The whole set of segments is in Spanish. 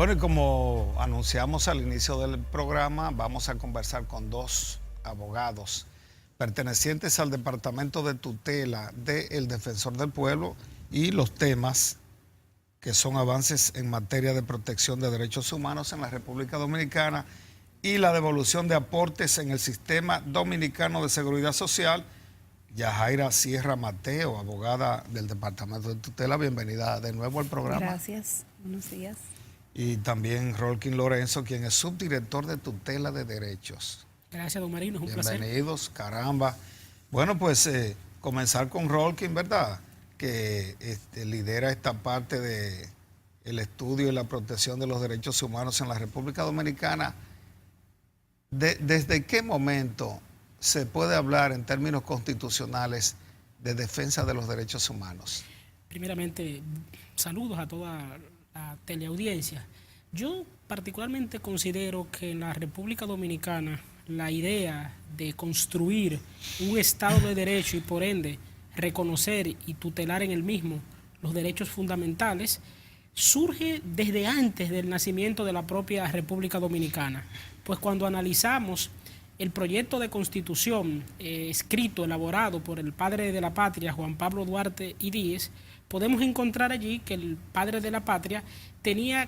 Bueno, y como anunciamos al inicio del programa, vamos a conversar con dos abogados pertenecientes al Departamento de Tutela del Defensor del Pueblo y los temas que son avances en materia de protección de derechos humanos en la República Dominicana y la devolución de aportes en el Sistema Dominicano de Seguridad Social. Yajaira Sierra Mateo, abogada del Departamento de Tutela, bienvenida de nuevo al programa. Gracias, buenos días. Y también Rolkin Lorenzo, quien es subdirector de Tutela de Derechos. Gracias, don Marino, es un placer. Bienvenidos, caramba. Bueno, pues comenzar con Rolkin, ¿verdad? Que lidera esta parte de el estudio y la protección de los derechos humanos en la República Dominicana. ¿Desde qué momento se puede hablar en términos constitucionales de defensa de los derechos humanos? Primeramente, saludos a toda la teleaudiencia. Yo particularmente considero que en la República Dominicana la idea de construir un Estado de Derecho y por ende reconocer y tutelar en el mismo los derechos fundamentales surge desde antes del nacimiento de la propia República Dominicana. Pues cuando analizamos el proyecto de constitución escrito, elaborado por el padre de la patria, Juan Pablo Duarte y Díez, podemos encontrar allí que el padre de la patria tenía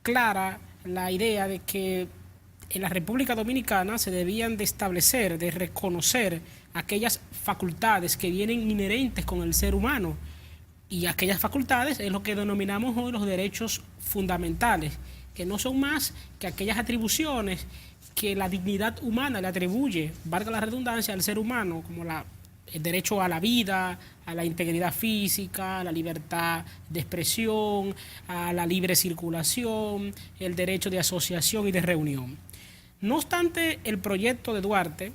clara la idea de que en la República Dominicana se debían de establecer, de reconocer aquellas facultades que vienen inherentes con el ser humano, y aquellas facultades es lo que denominamos hoy los derechos fundamentales, que no son más que aquellas atribuciones que la dignidad humana le atribuye, valga la redundancia, al ser humano, como el derecho a la vida, a la integridad física, a la libertad de expresión, a la libre circulación, el derecho de asociación y de reunión. No obstante, el proyecto de Duarte,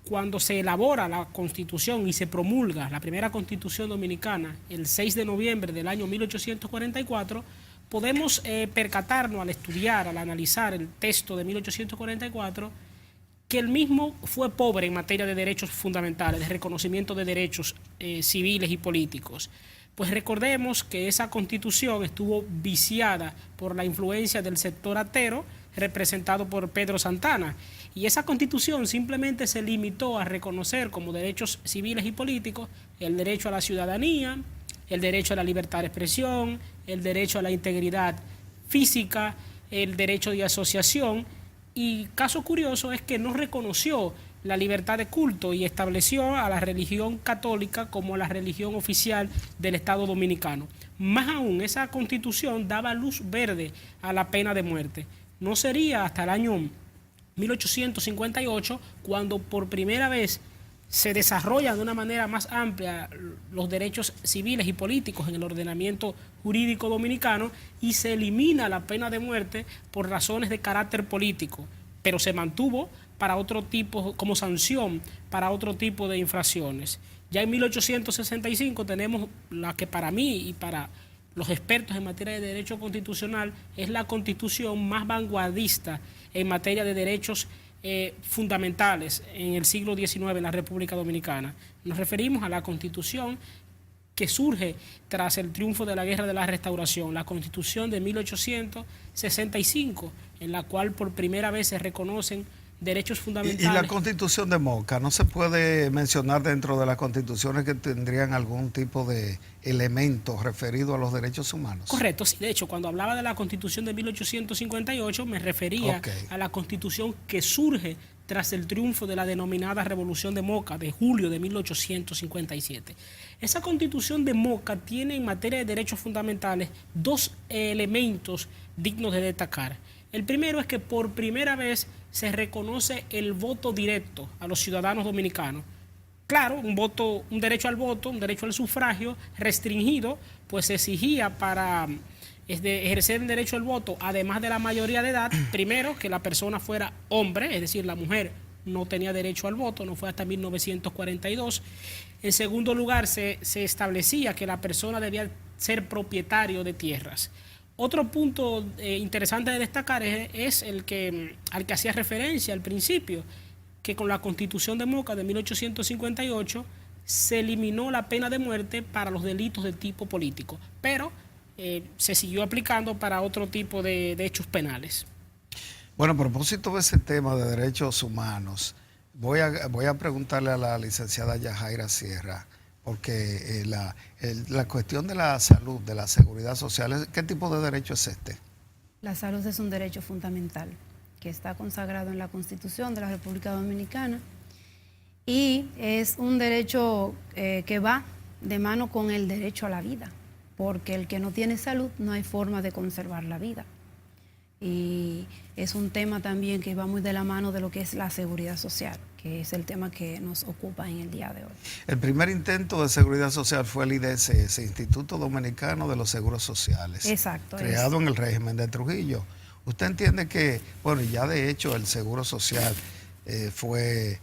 cuando se elabora la Constitución y se promulga la primera Constitución dominicana el 6 de noviembre del año 1844, podemos percatarnos al estudiar, al analizar el texto de 1844, que el mismo fue pobre en materia de derechos fundamentales, de reconocimiento de derechos civiles y políticos. Pues recordemos que esa Constitución estuvo viciada por la influencia del sector atero, representado por Pedro Santana, y esa Constitución simplemente se limitó a reconocer como derechos civiles y políticos el derecho a la ciudadanía, el derecho a la libertad de expresión, el derecho a la integridad física, el derecho de asociación, y caso curioso es que no reconoció la libertad de culto y estableció a la religión católica como la religión oficial del Estado Dominicano. Más aún, esa Constitución daba luz verde a la pena de muerte. No sería hasta el año 1858 cuando por primera vez se desarrollan de una manera más amplia los derechos civiles y políticos en el ordenamiento jurídico dominicano y se elimina la pena de muerte por razones de carácter político, pero se mantuvo para otro tipo, como sanción para otro tipo de infracciones. Ya en 1865 tenemos la que para mí y para los expertos en materia de derecho constitucional es la constitución más vanguardista en materia de derechos fundamentales en el siglo XIX en la República Dominicana. Nos referimos a la Constitución que surge tras el triunfo de la Guerra de la Restauración, la Constitución de 1865, en la cual por primera vez se reconocen derechos fundamentales. ¿Y la Constitución de Moca no se puede mencionar dentro de las constituciones que tendrían algún tipo de elemento referido a los derechos humanos? Correcto, sí. De hecho, cuando hablaba de la Constitución de 1858 me refería a la Constitución que surge tras el triunfo de la denominada Revolución de Moca de julio de 1857. Esa Constitución de Moca tiene en materia de derechos fundamentales dos elementos dignos de destacar. El primero es que por primera vez se reconoce el voto directo a los ciudadanos dominicanos. Claro, un derecho al voto, un derecho al sufragio restringido, pues se exigía para ejercer el derecho al voto, además de la mayoría de edad, primero que la persona fuera hombre, es decir, la mujer no tenía derecho al voto, no fue hasta 1942. En segundo lugar, se establecía que la persona debía ser propietario de tierras. Otro punto interesante de destacar es al que hacía referencia al principio, que con la Constitución de Moca de 1858 se eliminó la pena de muerte para los delitos de tipo político, pero se siguió aplicando para otro tipo de hechos penales. Bueno, a propósito de ese tema de derechos humanos, voy a preguntarle a la licenciada Yajaira Sierra, porque la cuestión de la salud, de la seguridad social, ¿qué tipo de derecho es este? La salud es un derecho fundamental que está consagrado en la Constitución de la República Dominicana y es un derecho que va de mano con el derecho a la vida, porque el que no tiene salud no hay forma de conservar la vida. Y es un tema también que va muy de la mano de lo que es la seguridad social, que es el tema que nos ocupa en el día de hoy. El primer intento de seguridad social fue el IDSS, Instituto Dominicano de los Seguros Sociales. Exacto. Creado en el régimen de Trujillo. ¿Usted entiende que, bueno, ya de hecho el Seguro Social fue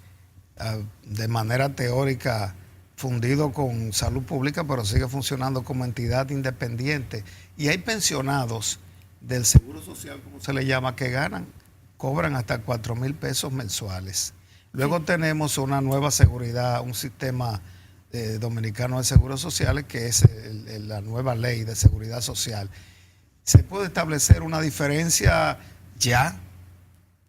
de manera teórica fundido con salud pública, pero sigue funcionando como entidad independiente? Y hay pensionados del Seguro Social, como se le llama, que cobran hasta 4,000 pesos mensuales. Luego tenemos una nueva seguridad, un sistema dominicano de seguros sociales, que es la nueva ley de seguridad social. ¿Se puede establecer una diferencia ya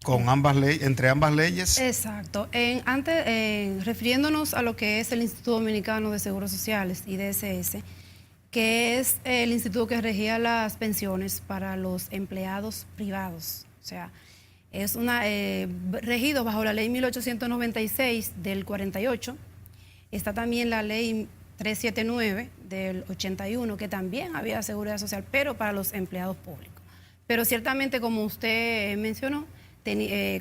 con entre ambas leyes? Exacto. Refiriéndonos a lo que es el Instituto Dominicano de Seguros Sociales, IDSS, que es el instituto que regía las pensiones para los empleados privados. O sea, es regido bajo la ley 1896 del 48. Está también la ley 379 del 81, que también había seguridad social, pero para los empleados públicos. Pero ciertamente, como usted mencionó,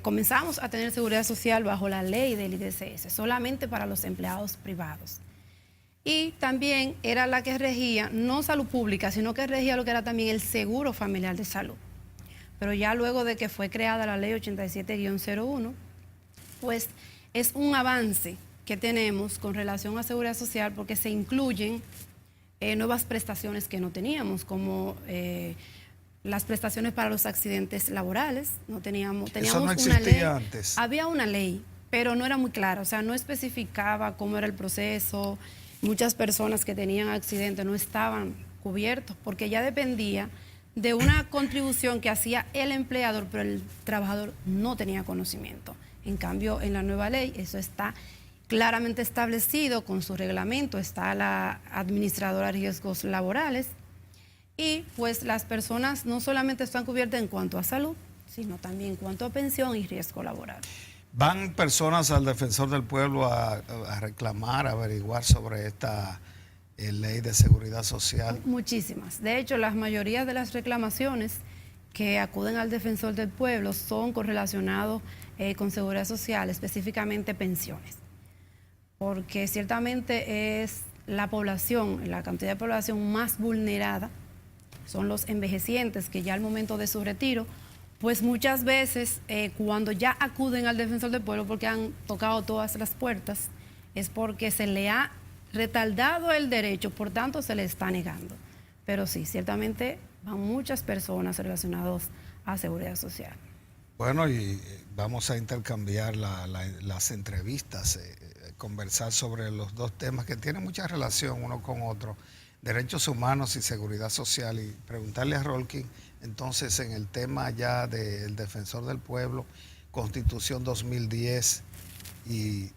comenzamos a tener seguridad social bajo la ley del IDSS, solamente para los empleados privados. Y también era la que regía, no salud pública, sino que regía lo que era también el seguro familiar de salud. Pero ya luego de que fue creada la ley 87-01, pues es un avance que tenemos con relación a seguridad social, porque se incluyen nuevas prestaciones que no teníamos, como las prestaciones para los accidentes laborales. Teníamos Eso no una existía ley antes. Había una ley, pero no era muy clara, o sea, no especificaba cómo era el proceso. Muchas personas que tenían accidentes no estaban cubiertos porque ya dependía de una contribución que hacía el empleador, pero el trabajador no tenía conocimiento. En cambio, en la nueva ley eso está claramente establecido con su reglamento, está la administradora de riesgos laborales y pues las personas no solamente están cubiertas en cuanto a salud, sino también en cuanto a pensión y riesgo laboral. ¿Van personas al Defensor del Pueblo a reclamar, a averiguar sobre esta ley de seguridad social? Muchísimas. De hecho, la mayoría de las reclamaciones que acuden al Defensor del Pueblo son correlacionados con seguridad social, específicamente pensiones. Porque ciertamente es la población, la cantidad de población más vulnerada, son los envejecientes que ya al momento de su retiro, pues muchas veces cuando ya acuden al Defensor del Pueblo porque han tocado todas las puertas, es porque se le ha retardado el derecho, por tanto se le está negando. Pero sí, ciertamente van muchas personas relacionadas a seguridad social. Bueno, y vamos a intercambiar las entrevistas, conversar sobre los dos temas que tienen mucha relación uno con otro, derechos humanos y seguridad social, y preguntarle a Rolkin, entonces, en el tema ya del Defensor del Pueblo, Constitución 2010 y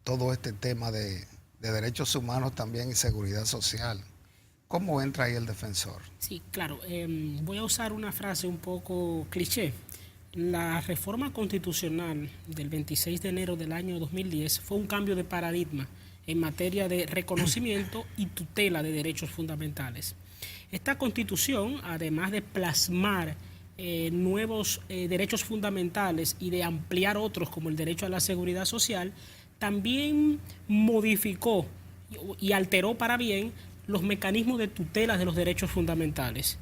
todo este tema de derechos humanos también y seguridad social. ¿Cómo entra ahí el defensor? Sí, claro. Voy a usar una frase un poco cliché. La reforma constitucional del 26 de enero del año 2010 fue un cambio de paradigma en materia de reconocimiento y tutela de derechos fundamentales. Esta Constitución, además de plasmar nuevos derechos fundamentales y de ampliar otros como el derecho a la seguridad social, también modificó y alteró para bien los mecanismos de tutela de los derechos fundamentales.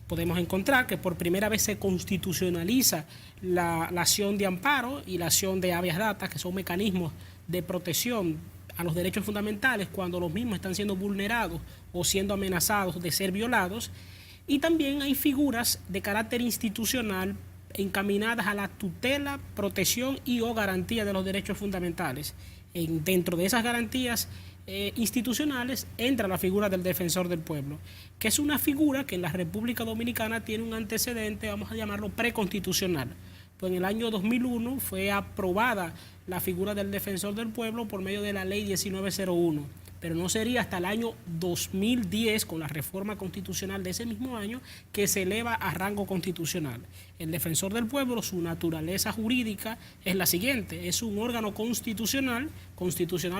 Podemos encontrar que por primera vez se constitucionaliza la acción de amparo y la acción de habeas data, que son mecanismos de protección a los derechos fundamentales cuando los mismos están siendo vulnerados o siendo amenazados de ser violados. Y también hay figuras de carácter institucional encaminadas a la tutela, protección y o garantía de los derechos fundamentales. Dentro de esas garantías institucionales entra la figura del defensor del pueblo, que es una figura que en la República Dominicana tiene un antecedente, vamos a llamarlo preconstitucional. Pues en el año 2001 fue aprobada la figura del defensor del pueblo por medio de la ley 1901, pero no sería hasta el año 2010, con la reforma constitucional de ese mismo año, que se eleva a rango constitucional. El defensor del pueblo, su naturaleza jurídica es la siguiente: es un órgano constitucional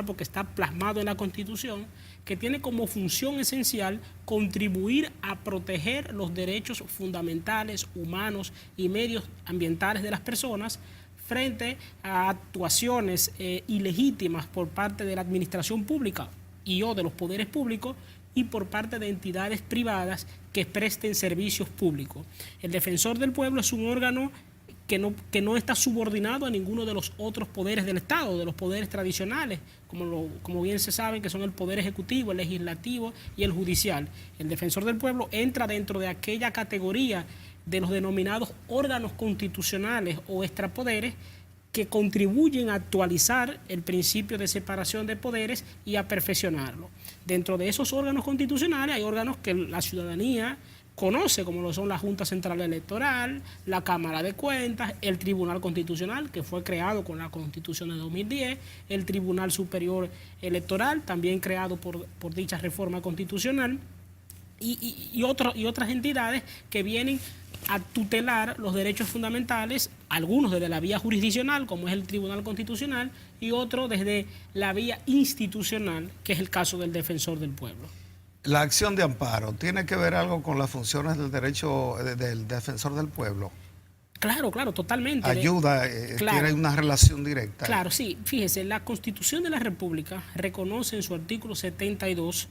porque está plasmado en la Constitución, que tiene como función esencial contribuir a proteger los derechos fundamentales, humanos y medios ambientales de las personas frente a actuaciones ilegítimas por parte de la administración pública y o de los poderes públicos y por parte de entidades privadas que presten servicios públicos. El defensor del pueblo es un órgano que no está subordinado a ninguno de los otros poderes del Estado, de los poderes tradicionales, como bien se sabe, que son el poder ejecutivo, el legislativo y el judicial. El defensor del pueblo entra dentro de aquella categoría de los denominados órganos constitucionales o extrapoderes que contribuyen a actualizar el principio de separación de poderes y a perfeccionarlo. Dentro de esos órganos constitucionales hay órganos que la ciudadanía conoce, como lo son la Junta Central Electoral, la Cámara de Cuentas, el Tribunal Constitucional, que fue creado con la Constitución de 2010, el Tribunal Superior Electoral, también creado por dicha reforma constitucional, y otras entidades que vienen a tutelar los derechos fundamentales, algunos desde la vía jurisdiccional, como es el Tribunal Constitucional, y otros desde la vía institucional, que es el caso del defensor del pueblo. La acción de amparo, ¿tiene que ver algo con las funciones del derecho del defensor del pueblo? Claro, totalmente. Ayuda, claro, tiene una relación directa. Claro, sí. Fíjese, la Constitución de la República reconoce en su artículo 72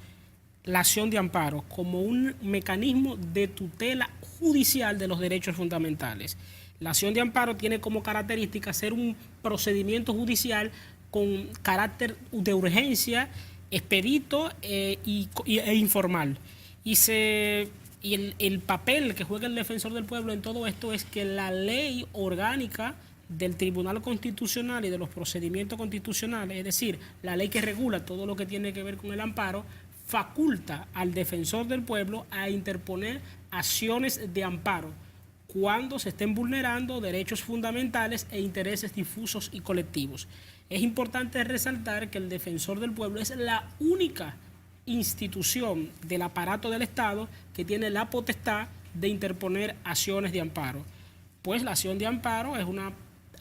la acción de amparo como un mecanismo de tutela judicial de los derechos fundamentales. La acción de amparo tiene como característica ser un procedimiento judicial con carácter de urgencia, expedito e informal. Y el papel que juega el defensor del pueblo en todo esto es que la ley orgánica del Tribunal Constitucional y de los procedimientos constitucionales, es decir, la ley que regula todo lo que tiene que ver con el amparo, faculta al defensor del pueblo a interponer acciones de amparo cuando se estén vulnerando derechos fundamentales e intereses difusos y colectivos. Es importante resaltar que el defensor del pueblo es la única institución del aparato del Estado que tiene la potestad de interponer acciones de amparo. Pues la acción de amparo es una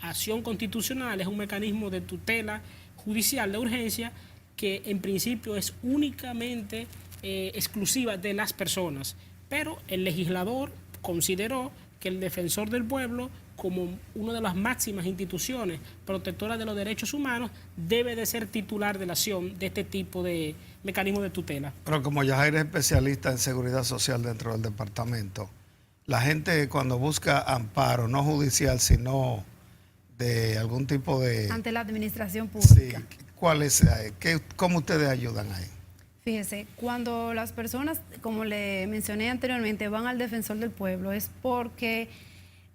acción constitucional, es un mecanismo de tutela judicial de urgencia que en principio es únicamente exclusiva de las personas, pero el legislador consideró que el defensor del pueblo, como una de las máximas instituciones protectoras de los derechos humanos, debe de ser titular de la acción de este tipo de mecanismo de tutela. Pero como Yajaira es especialista en seguridad social dentro del departamento, la gente cuando busca amparo, no judicial, sino de algún tipo de... Ante la administración pública. Sí, ¿cómo ustedes ayudan ahí? Fíjese, cuando las personas, como le mencioné anteriormente, van al defensor del pueblo, es porque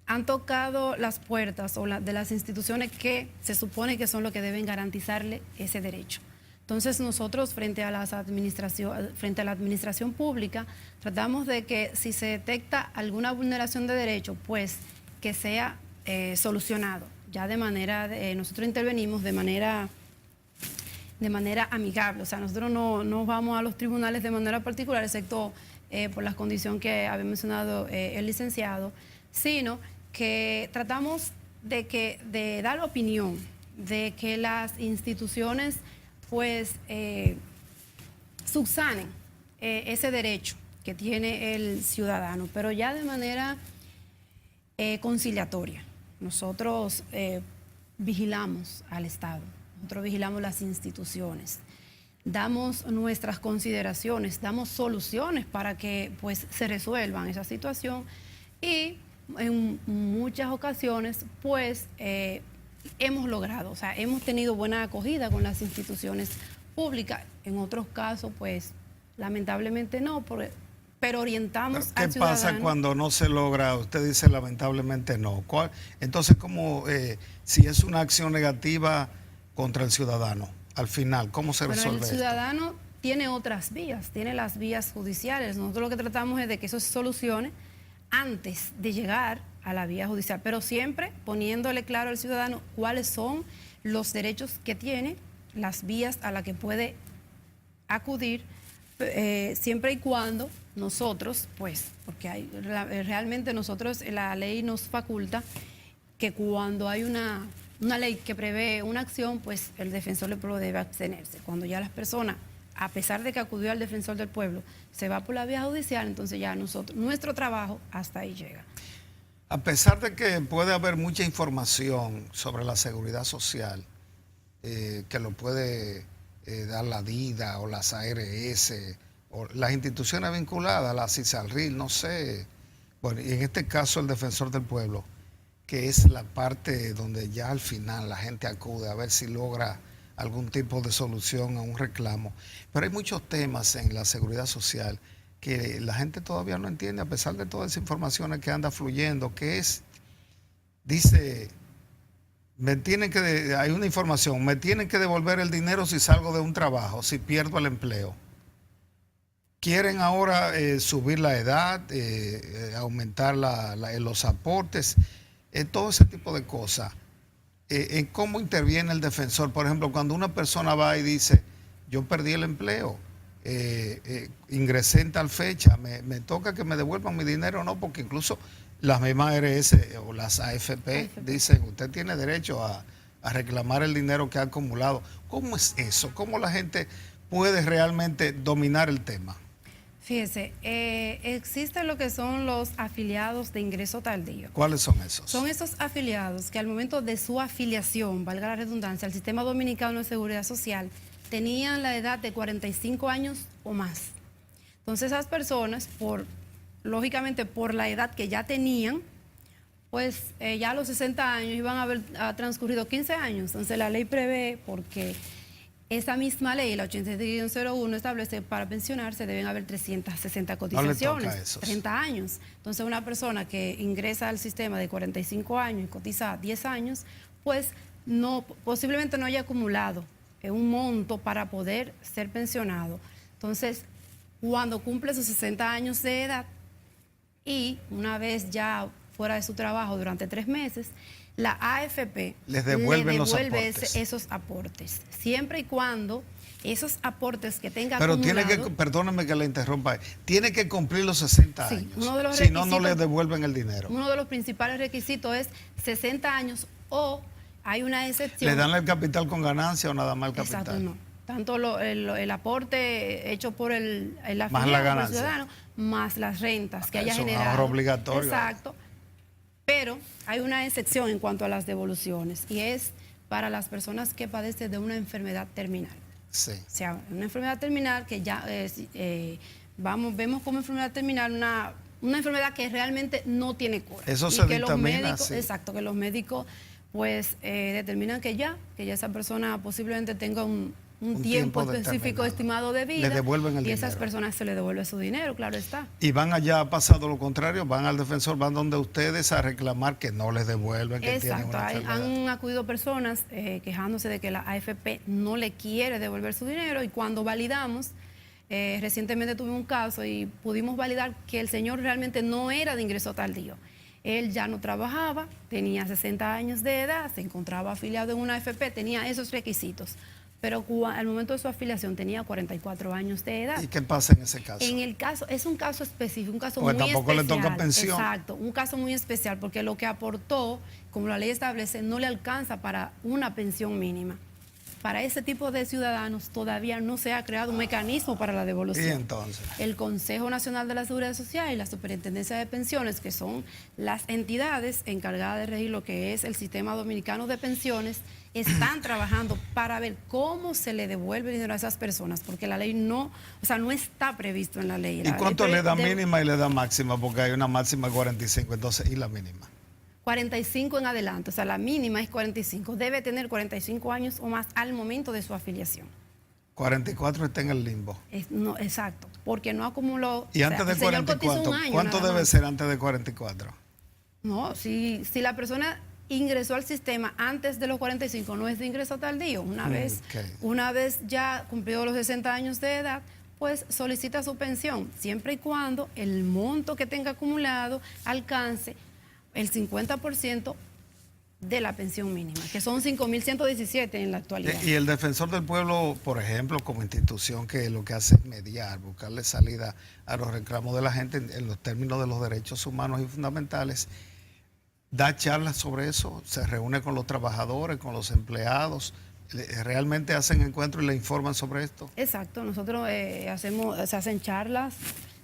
han tocado las puertas de las instituciones que se supone que son los que deben garantizarle ese derecho. Entonces nosotros frente a la administración pública tratamos de que si se detecta alguna vulneración de derecho, pues que sea solucionado. Ya nosotros intervenimos de manera amigable, o sea, nosotros no vamos a los tribunales de manera particular, excepto por la condición que había mencionado el licenciado, sino que tratamos de dar opinión, de que las instituciones pues subsanen ese derecho que tiene el ciudadano, pero ya de manera conciliatoria. Nosotros vigilamos al Estado. Nosotros vigilamos las instituciones, damos nuestras consideraciones, damos soluciones para que pues se resuelvan esa situación y en muchas ocasiones pues hemos logrado, o sea, hemos tenido buena acogida con las instituciones públicas. En otros casos pues lamentablemente no, pero orientamos ¿Qué al pasa ciudadano. cuando no se logra? Usted dice lamentablemente no. Entonces, ¿cómo, si es una acción negativa contra el ciudadano, al final, cómo se Bueno, resuelve el esto? ciudadano tiene otras vías, tiene las vías judiciales. Nosotros lo que tratamos es de que eso se solucione antes de llegar a la vía judicial, pero siempre poniéndole claro al ciudadano cuáles son los derechos que tiene, las vías a las que puede acudir, siempre y cuando nosotros, pues, porque realmente nosotros, la ley nos faculta que cuando hay una ley que prevé una acción, pues el defensor del pueblo debe abstenerse. Cuando ya las personas, a pesar de que acudió al defensor del pueblo, se va por la vía judicial, entonces ya nuestro trabajo hasta ahí llega. A pesar de que puede haber mucha información sobre la seguridad social, que lo puede dar la DIDA o las ARS, o las instituciones vinculadas, la CISALRIL, no sé. Bueno, y en este caso el defensor del pueblo, que es la parte donde ya al final la gente acude a ver si logra algún tipo de solución a un reclamo. Pero hay muchos temas en la seguridad social que la gente todavía no entiende, a pesar de todas esas informaciones que anda fluyendo, que es, dice, hay una información, me tienen que devolver el dinero si salgo de un trabajo, si pierdo el empleo. Quieren ahora subir la edad, aumentar los aportes, todo ese tipo de cosas. En cómo interviene el defensor. Por ejemplo, cuando una persona va y dice, yo perdí el empleo, ingresé en tal fecha, me toca que me devuelvan mi dinero o no, porque incluso las mismas ARS o las AFP dicen, usted tiene derecho a reclamar el dinero que ha acumulado. ¿Cómo es eso? ¿Cómo la gente puede realmente dominar el tema? Fíjese, existen lo que son los afiliados de ingreso tardío. ¿Cuáles son esos? Son esos afiliados que al momento de su afiliación, valga la redundancia, al Sistema Dominicano de Seguridad Social, tenían la edad de 45 años o más. Entonces esas personas, lógicamente por la edad que ya tenían, pues ya a los 60 años iban a haber transcurrido 15 años. Entonces la ley prevé, porque esa misma ley, la 83-01, establece para pensionarse deben haber 360 cotizaciones, 30 años. Entonces una persona que ingresa al sistema de 45 años y cotiza 10 años, pues posiblemente no haya acumulado un monto para poder ser pensionado. Entonces, cuando cumple sus 60 años de edad y una vez ya fuera de su trabajo durante 3 meses, la AFP les devuelve esos aportes, siempre y cuando esos aportes que tenga pero acumulado, tiene que, perdóname que le interrumpa, tiene que cumplir los 60 años, si no, no le devuelven el dinero. Uno de los principales requisitos es 60 años o hay una excepción. ¿Le dan el capital con ganancia o nada más el capital? Exacto, no. Tanto el aporte hecho por el afiliado, más la por el ganancia, ciudadano, más las rentas que haya generado. Es un ahorro obligatorio. Exacto. Pero hay una excepción en cuanto a las devoluciones y es para las personas que padecen de una enfermedad terminal. Sí. O sea, una enfermedad terminal que ya vemos como enfermedad terminal una enfermedad que realmente no tiene cura. Eso y se que dictamina, los médicos, sí. exacto, que los médicos pues determinan que ya esa persona posiblemente tenga un tiempo específico estimado de vida. Le devuelven el dinero. Y a esas personas se les devuelve su dinero, claro está. Y van allá, ha pasado lo contrario, van al defensor, van donde ustedes a reclamar que no les devuelven, que tienen una enfermedad. Han acudido personas quejándose de que la AFP no le quiere devolver su dinero y cuando validamos, recientemente tuve un caso y pudimos validar que el señor realmente no era de ingreso tardío. Él ya no trabajaba, tenía 60 años de edad, se encontraba afiliado en una AFP, tenía esos requisitos. Pero al momento de su afiliación tenía 44 años de edad. ¿Y qué pasa en ese caso? En el caso, es un caso específico, un caso porque muy tampoco especial. Le toca pensión. Exacto, un caso muy especial, porque lo que aportó, como la ley establece, no le alcanza para una pensión mínima. Para ese tipo de ciudadanos todavía no se ha creado un mecanismo para la devolución. ¿Y entonces? El Consejo Nacional de la Seguridad Social y la Superintendencia de Pensiones, que son las entidades encargadas de regir lo que es el sistema dominicano de pensiones, están trabajando para ver cómo se le devuelve el dinero a esas personas, porque la ley no está previsto en la ley. ¿Y cuánto le da mínima y le da máxima? Porque hay una máxima de 45, entonces, ¿y la mínima? 45 en adelante, o sea, la mínima es 45. Debe tener 45 años o más al momento de su afiliación. 44 está en el limbo. No, exacto, porque no acumuló. ¿Y antes de 44? ¿Cuánto debe ser antes de 44? No, si la persona ingresó al sistema antes de los 45, no es de ingreso tardío. Una vez ya cumplió los 60 años de edad, pues solicita su pensión, siempre y cuando el monto que tenga acumulado alcance el 50% de la pensión mínima, que son 5.117 en la actualidad. Y el Defensor del Pueblo, por ejemplo, como institución que lo que hace es mediar, buscarle salida a los reclamos de la gente en los términos de los derechos humanos y fundamentales, da charlas sobre eso, se reúne con los trabajadores, con los empleados, realmente hacen encuentros y le informan sobre esto. Exacto, nosotros se hacen charlas,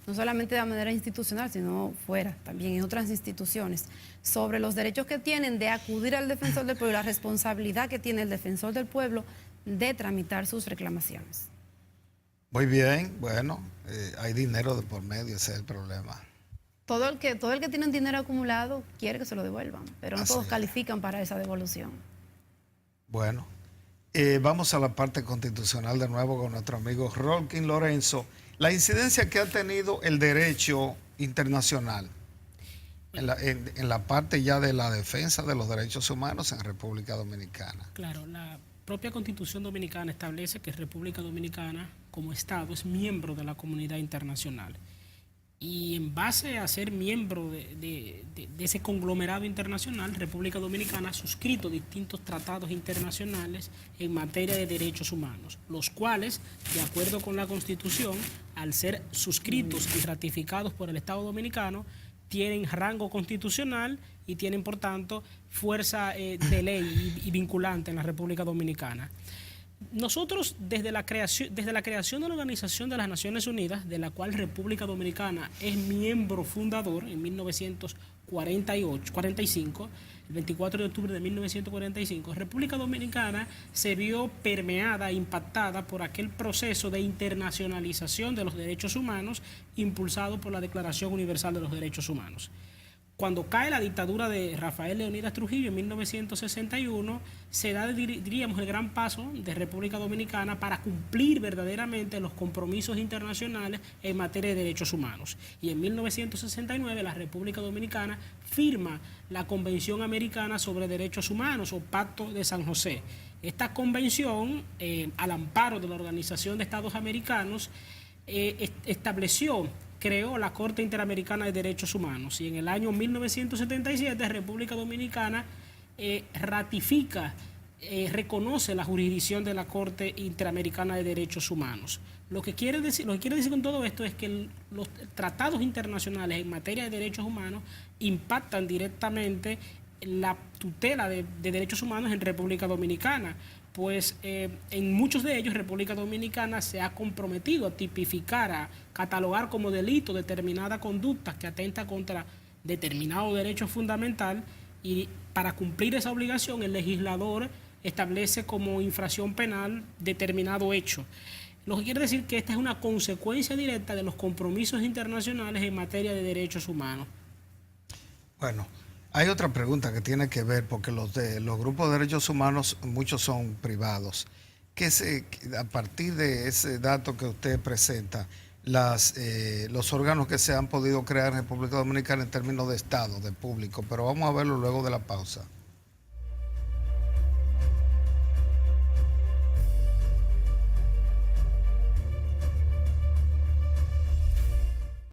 no solamente de manera institucional, sino fuera, también en otras instituciones, sobre los derechos que tienen de acudir al Defensor del Pueblo y la responsabilidad que tiene el Defensor del Pueblo de tramitar sus reclamaciones. Muy bien, bueno, hay dinero de por medio, ese es el problema. Todo el que tiene un dinero acumulado quiere que se lo devuelvan, pero no todos califican para esa devolución. Bueno, vamos a la parte constitucional de nuevo con nuestro amigo Rolkin Lorenzo. La incidencia que ha tenido el derecho internacional en la parte ya de la defensa de los derechos humanos en República Dominicana. Claro, la propia Constitución Dominicana establece que República Dominicana como Estado es miembro de la comunidad internacional. Y en base a ser miembro de ese conglomerado internacional, República Dominicana ha suscrito distintos tratados internacionales en materia de derechos humanos, los cuales, de acuerdo con la Constitución, al ser suscritos y ratificados por el Estado Dominicano, tienen rango constitucional y tienen, por tanto, fuerza de ley y vinculante en la República Dominicana. Nosotros, desde la creación de la Organización de las Naciones Unidas, de la cual República Dominicana es miembro fundador en 1945, el 24 de octubre de 1945, República Dominicana se vio permeada, impactada por aquel proceso de internacionalización de los derechos humanos impulsado por la Declaración Universal de los Derechos Humanos. Cuando cae la dictadura de Rafael Leónidas Trujillo en 1961, se da, diríamos, el gran paso de República Dominicana para cumplir verdaderamente los compromisos internacionales en materia de derechos humanos. Y en 1969 la República Dominicana firma la Convención Americana sobre Derechos Humanos, o Pacto de San José. Esta convención, al amparo de la Organización de Estados Americanos, creó la Corte Interamericana de Derechos Humanos, y en el año 1977 República Dominicana reconoce la jurisdicción de la Corte Interamericana de Derechos Humanos. Lo que quiere decir con todo esto es que los tratados internacionales en materia de derechos humanos impactan directamente la tutela de derechos humanos en República Dominicana, pues en muchos de ellos República Dominicana se ha comprometido a tipificar, a catalogar como delito determinada conducta que atenta contra determinado derecho fundamental, y para cumplir esa obligación el legislador establece como infracción penal determinado hecho. Lo que quiere decir que esta es una consecuencia directa de los compromisos internacionales en materia de derechos humanos. Bueno, hay otra pregunta que tiene que ver, porque los grupos de derechos humanos, muchos son privados. A partir de ese dato que usted presenta, los órganos que se han podido crear en República Dominicana en términos de Estado, de público, pero vamos a verlo luego de la pausa.